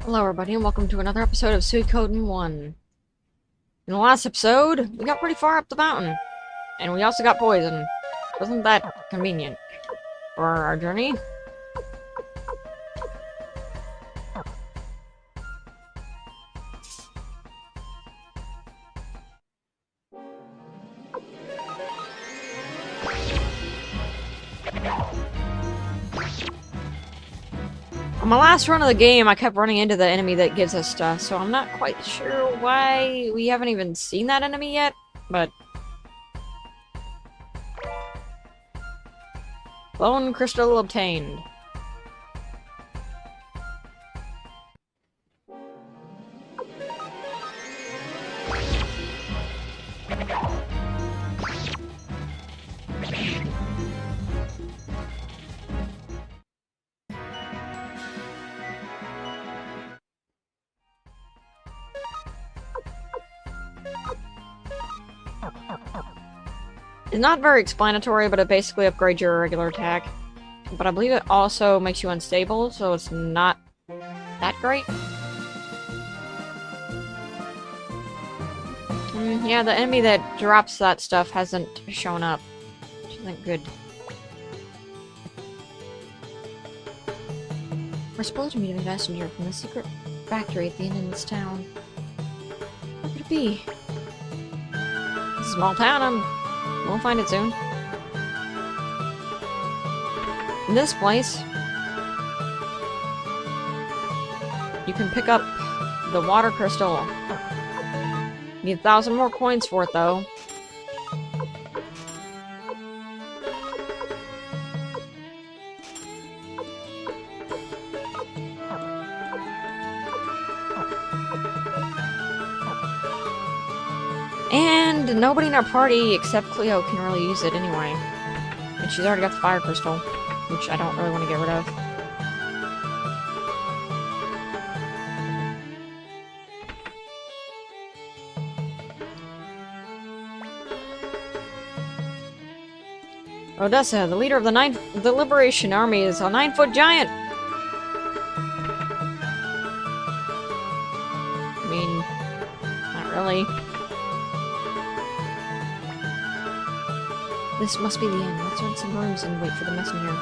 Hello everybody and welcome to another episode of Suikoden 1. In the last episode, we got pretty far up the mountain. And we also got poison. Wasn't that convenient for our journey? On my last run of the game, I kept running into the enemy that gives us stuff, so I'm not quite sure why we haven't even seen that enemy yet, but... Bone crystal obtained. It's not very explanatory, but it basically upgrades your regular attack. But I believe it also makes you unstable, so it's not that great. Yeah, the enemy that drops that stuff hasn't shown up, which isn't good. We're supposed to meet a messenger from the secret factory at the end of this town. What could it be? It's a small town, we'll find it soon. In this place, you can pick up the water crystal. Need 1,000 more coins for it, though. And nobody in our party except Cleo can really use it anyway. And she's already got the fire crystal, which I don't really want to get rid of. Odessa, the leader of the Liberation Army, is a 9-foot giant! I mean, not really. This must be the end. Let's rent some rooms and wait for the messenger.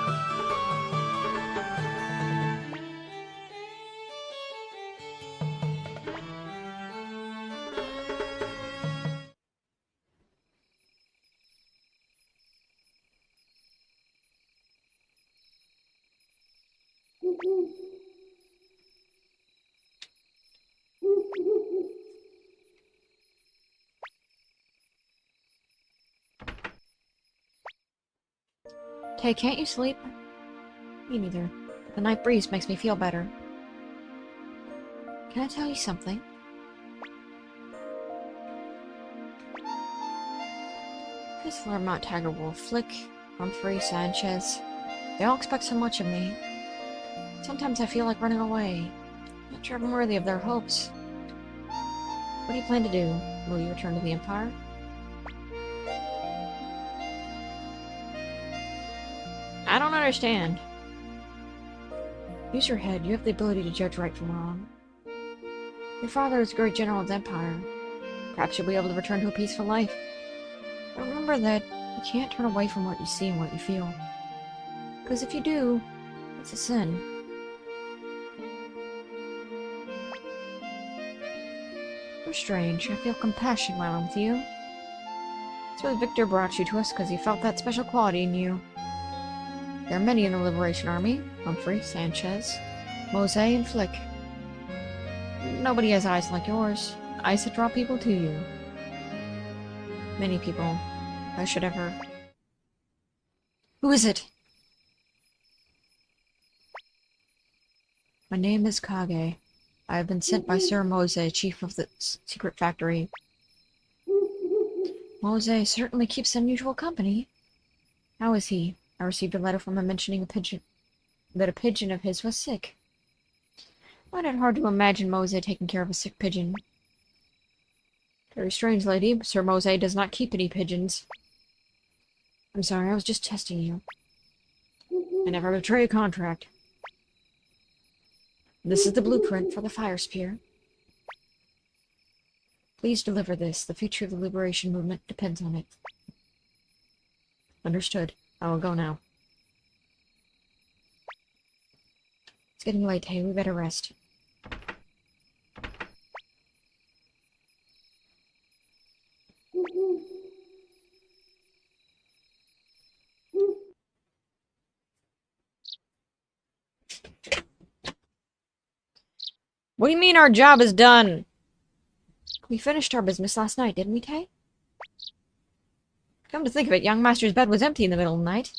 Tay, can't you sleep? Me neither. The night breeze makes me feel better. Can I tell you something? Whistler, Mount Tiger Wolf, Flick, Humphrey, Sanchez. They all expect so much of me. Sometimes I feel like running away. Not sure I'm worthy of their hopes. What do you plan to do? Will you return to the Empire? I don't understand. Use your head. You have the ability to judge right from wrong. Your father is a great general of the Empire. Perhaps you'll be able to return to a peaceful life. But remember that you can't turn away from what you see and what you feel. Because if you do, it's a sin. You're strange. I feel compassion while I'm with you. That's why Victor brought you to us, because he felt that special quality in you. There are many in the Liberation Army. Humphrey, Sanchez, Mose, and Flick. Nobody has eyes like yours. Eyes that draw people to you. Many people. I should ever... Who is it? My name is Kage. I have been sent by Sir Mose, chief of the secret factory. Mose certainly keeps unusual company. How is he? I received a letter from him mentioning that a pigeon of his was sick. I find it hard to imagine Mose taking care of a sick pigeon. Very strange, lady. Sir Mose does not keep any pigeons. I'm sorry, I was just testing you. I never betray a contract. This is the blueprint for the fire spear. Please deliver this. The future of the liberation movement depends on it. Understood. I will go now. It's getting late, hey. We better rest. What do you mean our job is done? We finished our business last night, didn't we, Tay? Come to think of it, young master's bed was empty in the middle of the night.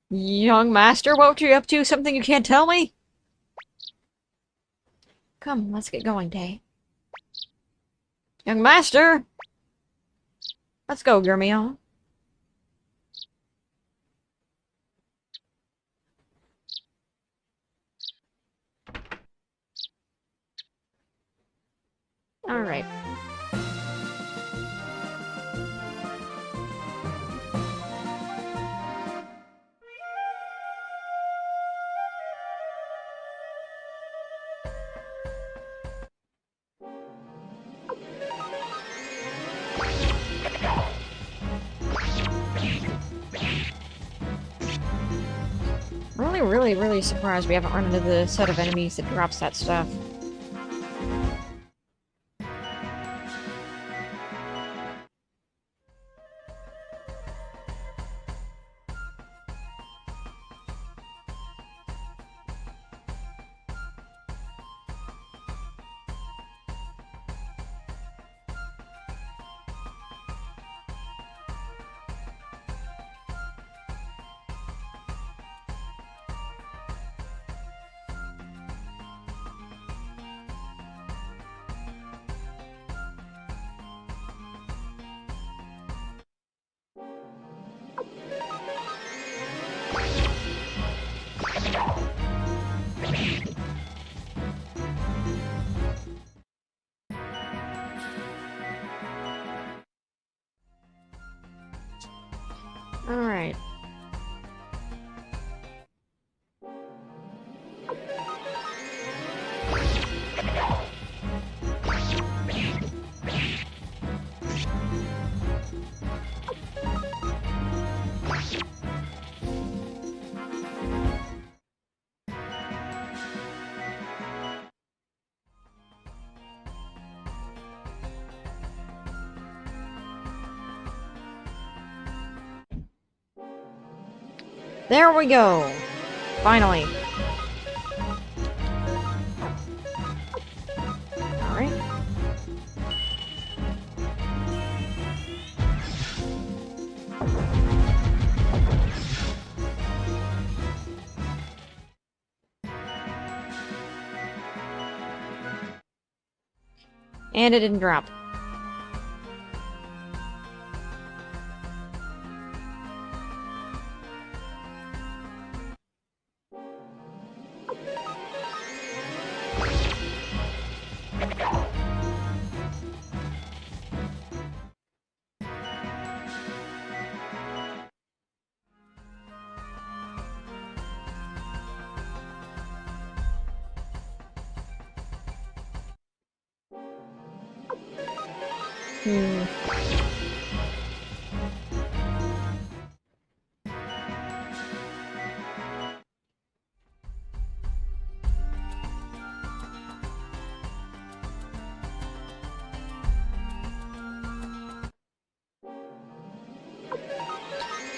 Young master, what were you up to? Something you can't tell me? Come, let's get going, Tay. Young master! Let's go, Gurmiel. Alright. I'm really surprised we haven't run into the set of enemies that drops that stuff. Alright. There we go! Finally. Alright. And it didn't drop.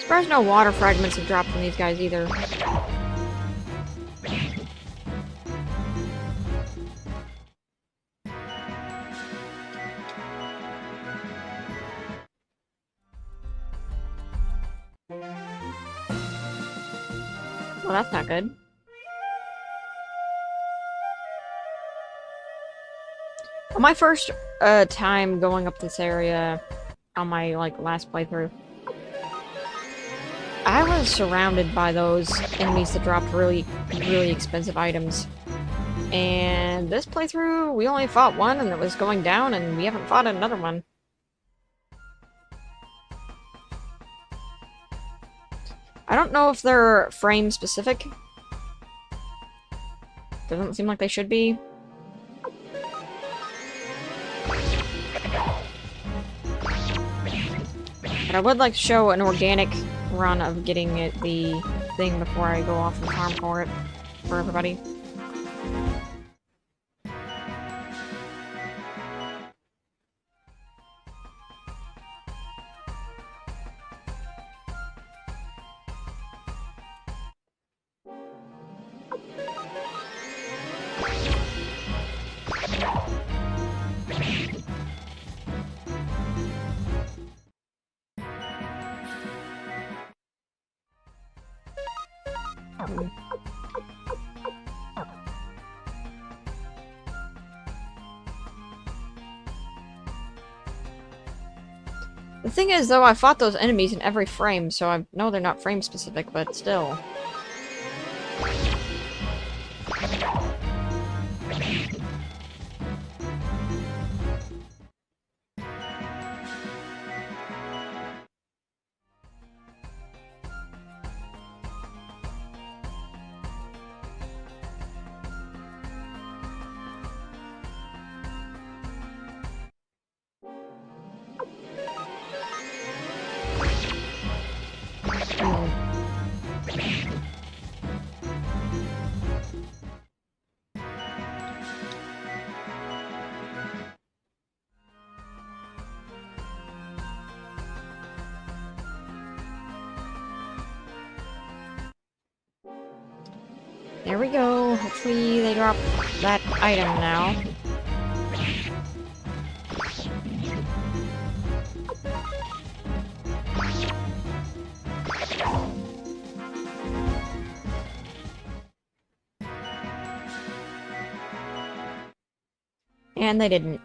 Surprised no water fragments have dropped from these guys either. Well, that's not good. On my first time going up this area on my last playthrough, I was surrounded by those enemies that dropped really expensive items. And this playthrough, we only fought one and it was going down, and we haven't fought another one. I don't know if they're frame specific, Doesn't seem like they should be. But I would like to show an organic run of getting it the thing before I go off and farm for it for everybody. The thing is, though, I fought those enemies in every frame, so I know they're not frame specific, but still. There we go. Hopefully they drop that item now. And they didn't.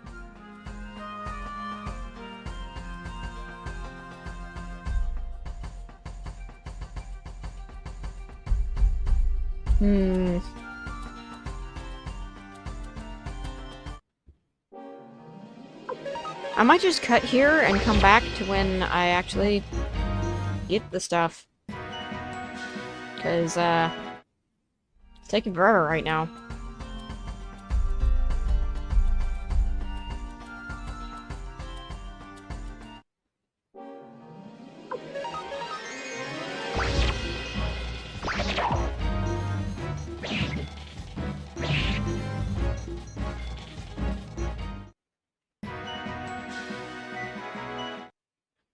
I might just cut here and come back to when I actually get the stuff. Because, it's taking forever right now.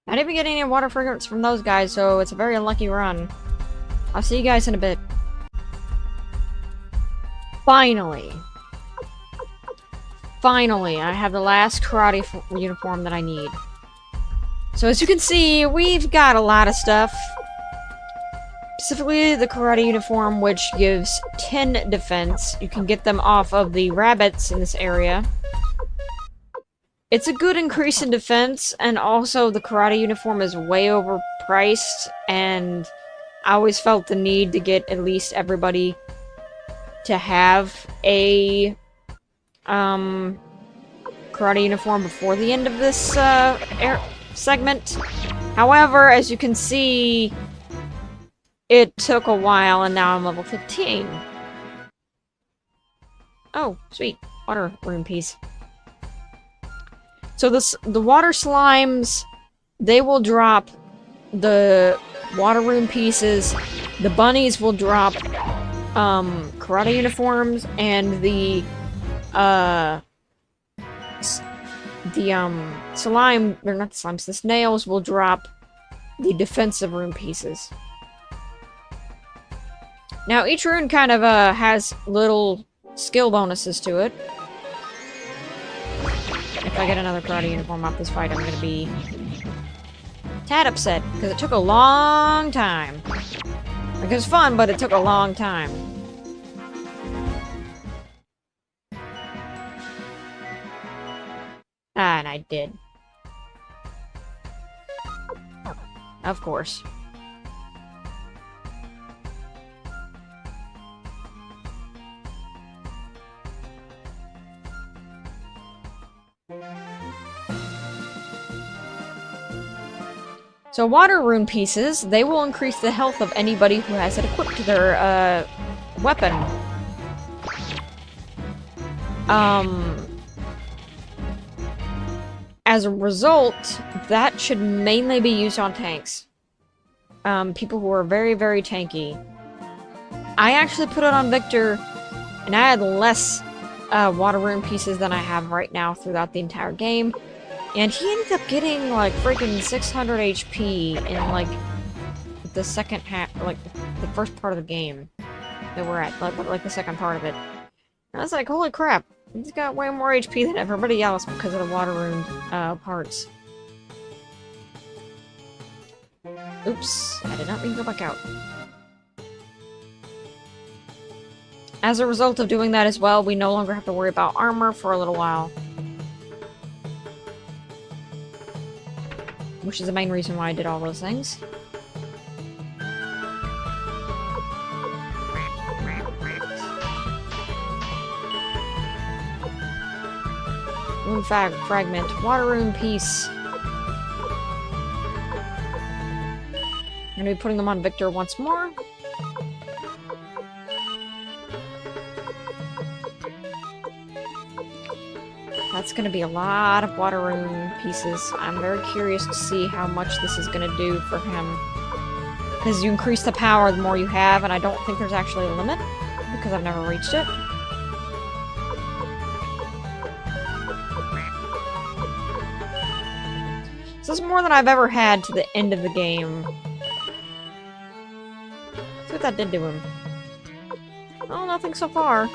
I didn't even get any water fragrance from those guys, so it's a very unlucky run. I'll see you guys in a bit. Finally! Finally, I have the last karate uniform that I need. So as you can see, we've got a lot of stuff. Specifically, the karate uniform, which gives 10 defense. You can get them off of the rabbits in this area. It's a good increase in defense, and also the karate uniform is way overpriced, and I always felt the need to get at least everybody to have a karate uniform before the end of this segment. However, as you can see, it took a while, and now I'm level 15. Oh, sweet. Water rune piece. So the water slimes, they will drop the water rune pieces. The bunnies will drop karate uniforms, and the slime, or not the slimes, the snails will drop the defensive rune pieces. Now each rune kind of has little skill bonuses to it. If I get another karate uniform off this fight, I'm gonna be a tad upset, because it took a long time. Like, it was fun, but it took a long time. Ah, and I did. Of course. So water rune pieces, they will increase the health of anybody who has it equipped to their weapon. As a result, that should mainly be used on tanks. People who are very, very tanky. I actually put it on Victor, and I had less water rune pieces than I have right now throughout the entire game. And he ended up getting, like, freaking 600 HP in, like, the second half, like, the first part of the game that we're at, like the second part of it. And I was like, holy crap, he's got way more HP than everybody else because of the water rune parts. Oops, I did not mean to go back out. As a result of doing that as well, we no longer have to worry about armor for a little while. Which is the main reason why I did all those things. Rune fragment. Water rune piece. I'm gonna be putting them on Victor once more. That's gonna be a lot of water rune pieces. I'm very curious to see how much this is gonna do for him. Because you increase the power the more you have, and I don't think there's actually a limit, because I've never reached it. So this is more than I've ever had to the end of the game. See what that did to him. Oh, nothing so far.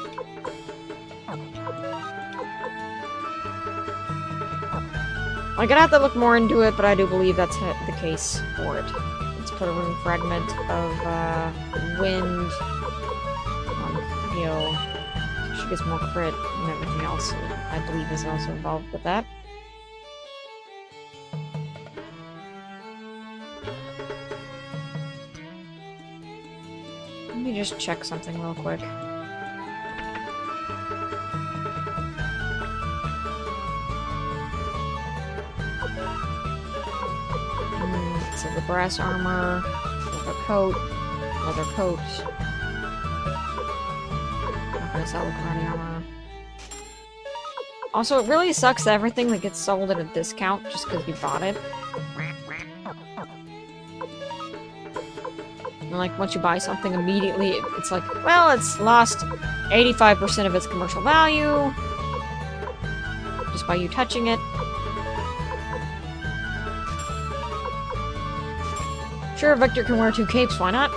I'm gonna have to look more into it, but I do believe that's the case for it. Let's put a rune fragment of wind on Theo. She gets more crit and everything else, I believe, is also involved with that. Let me just check something real quick. So the brass armor, leather coat. Not gonna sell the karate armor. Also, it really sucks that everything that gets sold at a discount just because you bought it. And like, once you buy something immediately, it's like, well, it's lost 85% of its commercial value just by you touching it. Sure, Victor can wear 2 capes, why not?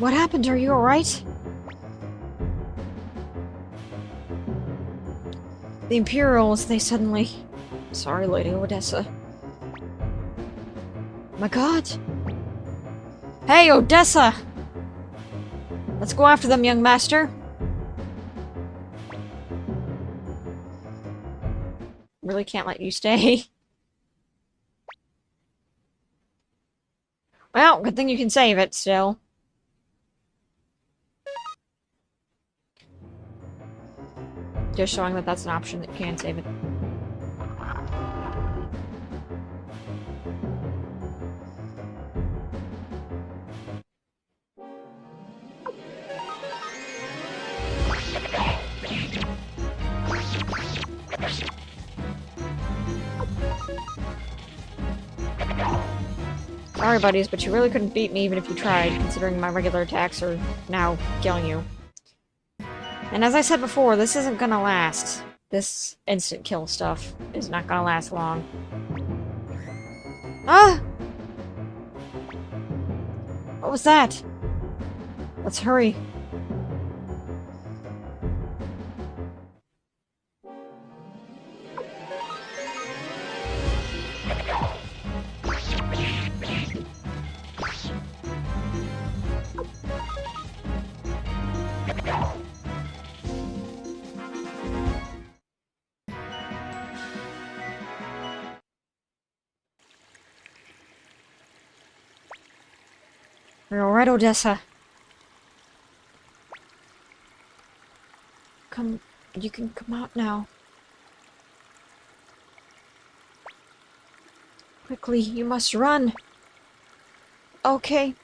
What happened? Are you alright? The Imperials, they suddenly... Sorry, Lady Odessa. My god! Hey, Odessa! Let's go after them, young master! Really can't let you stay. Well, good thing you can save it, still. Just showing that that's an option that you can save it. Sorry, buddies, but you really couldn't beat me even if you tried, considering my regular attacks are now killing you. And as I said before, this isn't gonna last. This instant kill stuff is not gonna last long. Ah! What was that? Let's hurry. You're alright, Odessa. Come, you can come out now. Quickly, you must run. Okay.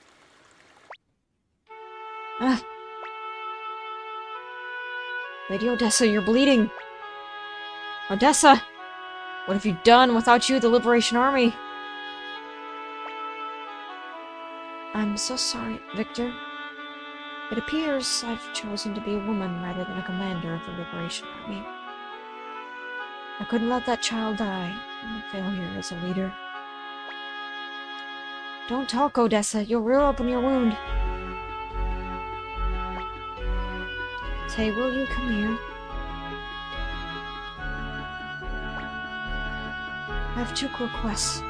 Lady Odessa, you're bleeding. Odessa! What have you done without you, the Liberation Army? I'm so sorry, Victor. It appears I've chosen to be a woman rather than a commander of the Liberation Army. I couldn't let that child die. I'm a failure as a leader. Don't talk, Odessa. You'll reopen your wound. Tay, will you come here? I have 2 requests.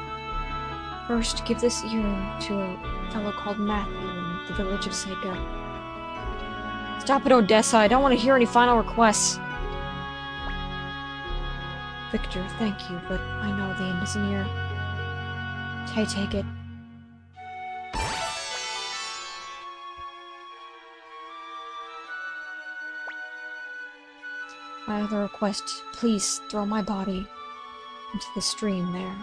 First, give this earring to a fellow called Matthew in the village of Seika. Stop it, Odessa. I don't want to hear any final requests. Victor, thank you, but I know the end isn't near. Tay, take it. My other request, please throw my body into the stream there.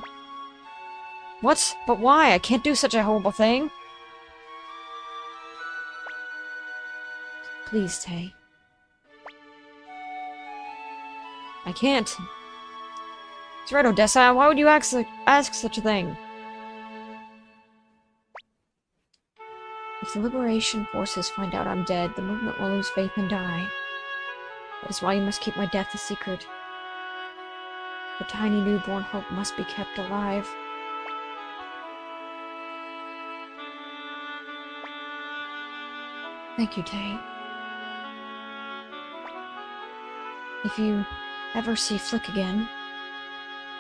What? But why? I can't do such a horrible thing. Please, Tay. I can't. It's right, Odessa. Why would you ask such a thing? If the Liberation Forces find out I'm dead, the movement will lose faith and die. That is why you must keep my death a secret. The tiny newborn hope must be kept alive. Thank you, Tay. If you ever see Flick again,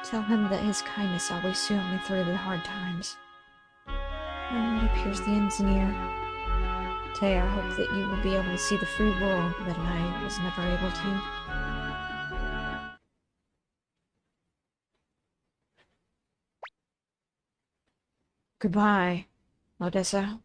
tell him that his kindness always saw me through the hard times. And it appears the end's near. Tay, I hope that you will be able to see the free world that I was never able to. Goodbye, Odessa.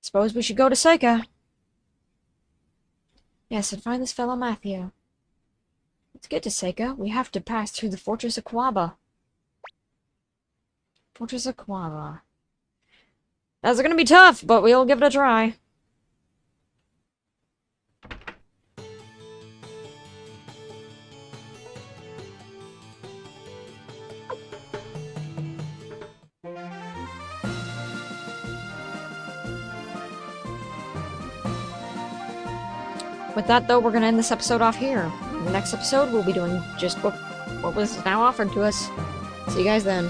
Suppose we should go to Seika. Yes, and find this fellow Matthew. Let's get to Seika. We have to pass through the Fortress of Quaba. Fortress of Quaba. That's gonna be tough, but we'll give it a try. With that, though, we're going to end this episode off here. In the next episode, we'll be doing just what was now offered to us. See you guys then.